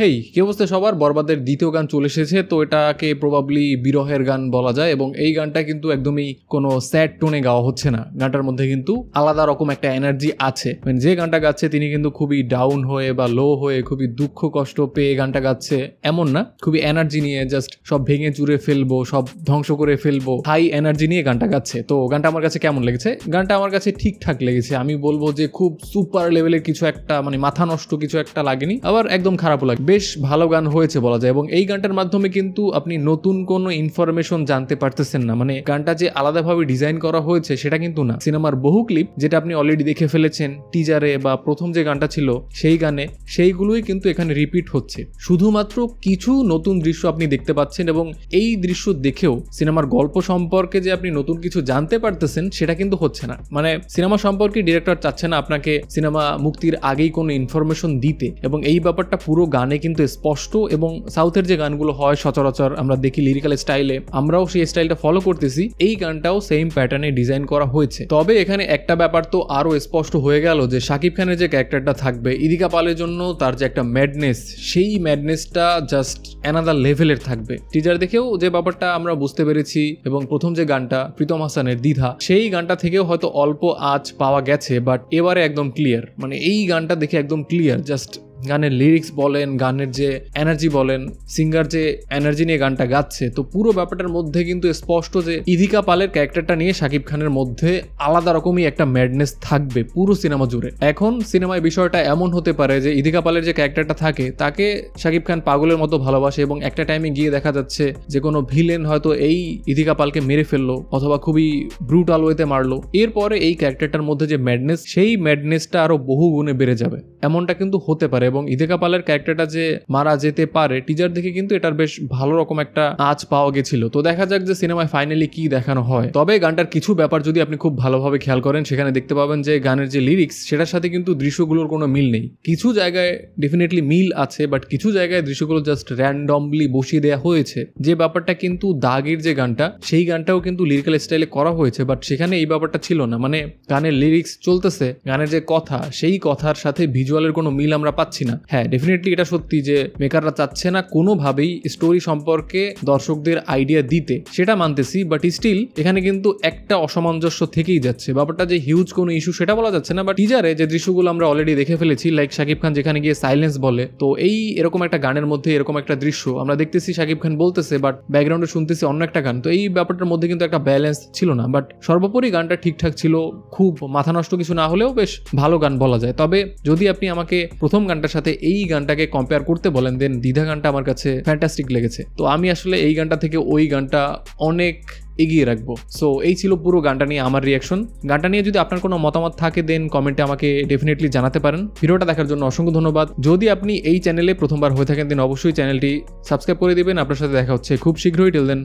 হেই কি অবস্থা সবার, বরবাদের দ্বিতীয় গান চলে এসেছে। তো এটাকে প্রবাবলি বিরহের গান বলা যায় এবং এই গানটা কিন্তু একদমই কোনো স্যাড টোনে গাওয়া হচ্ছে না। গানটার মধ্যে কিন্তু আলাদা রকম একটা এনার্জি আছে। মানে যে গানটা গাচ্ছে তিনি কিন্তু খুবই ডাউন হয়ে বা লো হয়ে খুবই দুঃখ কষ্ট পেয়ে গানটা গাচ্ছে এমন না, খুবই এনার্জি নিয়ে জাস্ট সব ভেঙে চুরে ফেলবো, সব ধ্বংস করে ফেলবো, হাই এনার্জি নিয়ে গানটা গাচ্ছে। তো গানটা আমার কাছে কেমন লেগেছে? গানটা আমার কাছে ঠিকঠাক লেগেছে। আমি বলবো যে খুব সুপার লেভেলের কিছু একটা, মানে মাথা নষ্ট কিছু একটা লাগেনি, আবার একদম খারাপও লাগে। বেশ ভালো গান হয়েছে বলা যায়। এবং এই গানটার মাধ্যমে কিন্তু আপনি নতুন কোনো ইনফরমেশন জানতে পারতেছেন না। মানে গানটা যে আলাদাভাবে ডিজাইন করা হয়েছে সেটা কিন্তু না। সিনেমার বহু ক্লিপ যেটা আপনি অলরেডি দেখে ফেলেছেন টিজারে বা প্রথম যে গানটা ছিল সেই গানে, সেইগুলোই কিন্তু এখানে রিপিট হচ্ছে। শুধুমাত্র কিছু নতুন দৃশ্য আপনি দেখতে পাচ্ছেন এবং এই দৃশ্য দেখেও সিনেমার গল্প সম্পর্কে যে আপনি নতুন কিছু জানতে পারতেছেন সেটা কিন্তু হচ্ছে না। মানে সিনেমা সম্পর্কে ডিরেক্টর চাচ্ছে না আপনাকে সিনেমা মুক্তির আগেই কোনো ইনফরমেশন দিতে, এবং এই ব্যাপারটা পুরো গানে কিন্তু স্পষ্ট। এবং সাউথের যে গানগুলো হয় সচরাচর আমরা দেখি লিরিক্যাল স্টাইলে, আমরাও সেই স্টাইলটা ফলো করতেছি। এই গানটাও সেম প্যাটার্নে ডিজাইন করা হয়েছে। তবে এখানে একটা ব্যাপার তো আরো স্পষ্ট হয়ে গেল যে শাকিব খানের যে ক্যারেক্টারটা থাকবে ইদিকা পালের জন্য, তার যে একটা ম্যাডনেস, সেই ম্যাডনেসটা জাস্ট অ্যানাদার লেভেলের থাকবে। টিজার দেখেও যে ব্যাপারটা আমরা বুঝতে পেরেছি এবং প্রথম যে গানটা প্রীতম হাসানের দ্বিধা, সেই গানটা থেকেও হয়তো অল্প আঁচ পাওয়া গেছে, বাট এবারে একদম ক্লিয়ার। মানে এই গানটা দেখে একদম ক্লিয়ার। জাস্ট গানের লিরিক্স বলেন, গানের যে এনার্জি বলেন, সিঙ্গার যে এনার্জি নিয়ে গানটা গাচ্ছে, তো পুরো ব্যাপারটার মধ্যে কিন্তু স্পষ্ট যে ইদিকা পালের ক্যারেক্টারটা নিয়ে শাকিব খানের মধ্যে আলাদা রকমই একটা ম্যাডনেস থাকবে পুরো সিনেমা জুড়ে। এখন সিনেমায় বিষয়টা এমন হতে পারে যে ইদিকা পালের যে ক্যারেক্টারটা থাকে তাকে শাকিব খান পাগলের মতো ভালোবাসে এবং একটা টাইমে গিয়ে দেখা যাচ্ছে যে কোনো ভিলেন হয়তো এই ইদিকা পালকে মেরে ফেললো অথবা খুবই ব্রুটাল ওয়েতে মারলো। এরপরে এই ক্যারেক্টারটার মধ্যে যে ম্যাডনেস, সেই ম্যাডনেসটা আরো বহু গুণে বেড়ে যাবে, এমনটা কিন্তু হতে পারে। এবং ইদিকা পালের ক্যারেক্টারটা যে মারা যেতে পারে, টিজার দেখে কিন্তু এটার বেশ ভালো রকম একটা আঁচ পাওয়া গেছিল। তো দেখা যাক যে সিনেমায় ফাইনালি কি দেখানো হয়। তবে গানটার কিছু ব্যাপার যদি আপনি খুব ভালোভাবে খেয়াল করেন, সেখানে দেখতে পাবেন যে গানের যে লিরিক্স সেটার সাথে কিন্তু দৃশ্যগুলোর কোনো মিল নেই। কিছু জায়গায় ডেফিনেটলি মিল আছে, বাট কিছু জায়গায় দৃশ্যগুলো জাস্ট র্যান্ডমলি বসিয়ে দেওয়া হয়েছে। যে ব্যাপারটা কিন্তু দাগের যে গানটা, সেই গানটাও কিন্তু লিরিক্যাল স্টাইলে করা হয়েছে, বাট সেখানে এই ব্যাপারটা ছিল না। মানে গানের লিরিক্স চলতেছে, গানের যে কথা, সেই কথার সাথে ভিজুয়ালের কোনো মিল আমরা পাচ্ছি না। হ্যাঁ, ডেফিনেটলি এটা সত্যি যে মেকাররা চাচ্ছে না কোনোভাবেই স্টোরি সম্পর্কে দর্শকদের আইডিয়া দিতে, সেটা মানতেছি। বাট স্টিল এখানে কিন্তু একটা অসামঞ্জস্য থেকেই যাচ্ছে। ব্যাপারটা যে হিউজ কোনো ইস্যু সেটা বলা যাচ্ছে না, বাট টিজারে যে দৃশ্যগুলো আমরা অলরেডি দেখে ফেলেছি, লাইক শাকিব খান যেখানে গিয়ে সাইলেন্স বলে, তো এই এরকম একটা গানের মধ্যে এরকম একটা দৃশ্য আমরা দেখতেছি, শাকিব খান বলতেছে বাট ব্যাকগ্রাউন্ডে শুনতেছি অন্য একটা গান। তো এই ব্যাপারটার মধ্যে কিন্তু একটা ব্যালেন্স ছিল না। বাট সর্বোপরি গানটা ঠিকঠাক ছিল, খুব মাথা নষ্ট কিছু না হলেও বেশ ভালো গান বলা যায়। তবে যদি আপনি আমাকে প্রথম গানটার সাথে এই গানটাকে কম্পেয়ার করতে বলেন, দেন দ্বিধা গানটা আমার কাছে ফ্যান্টাস্টিক লেগেছে। তো আমি আসলে এই গানটা থেকে ওই গানটা অনেক এগিয়ে রাখবো। সো এই ছিল পুরো গানটা নিয়ে আমার রিয়াকশন। গানটা নিয়ে যদি আপনার কোনো মতামত থাকে দেন কমেন্টে আমাকে ডেফিনেটলি জানাতে পারেন। ভিডিওটা দেখার জন্য অসংখ্য ধন্যবাদ। যদি আপনি এই চ্যানেলে প্রথমবার হয়ে থাকেন দেন অবশ্যই চ্যানেলটি সাবস্ক্রাইব করে দিবেন। আপনার সাথে দেখা হচ্ছে খুব শীঘ্রই। Till then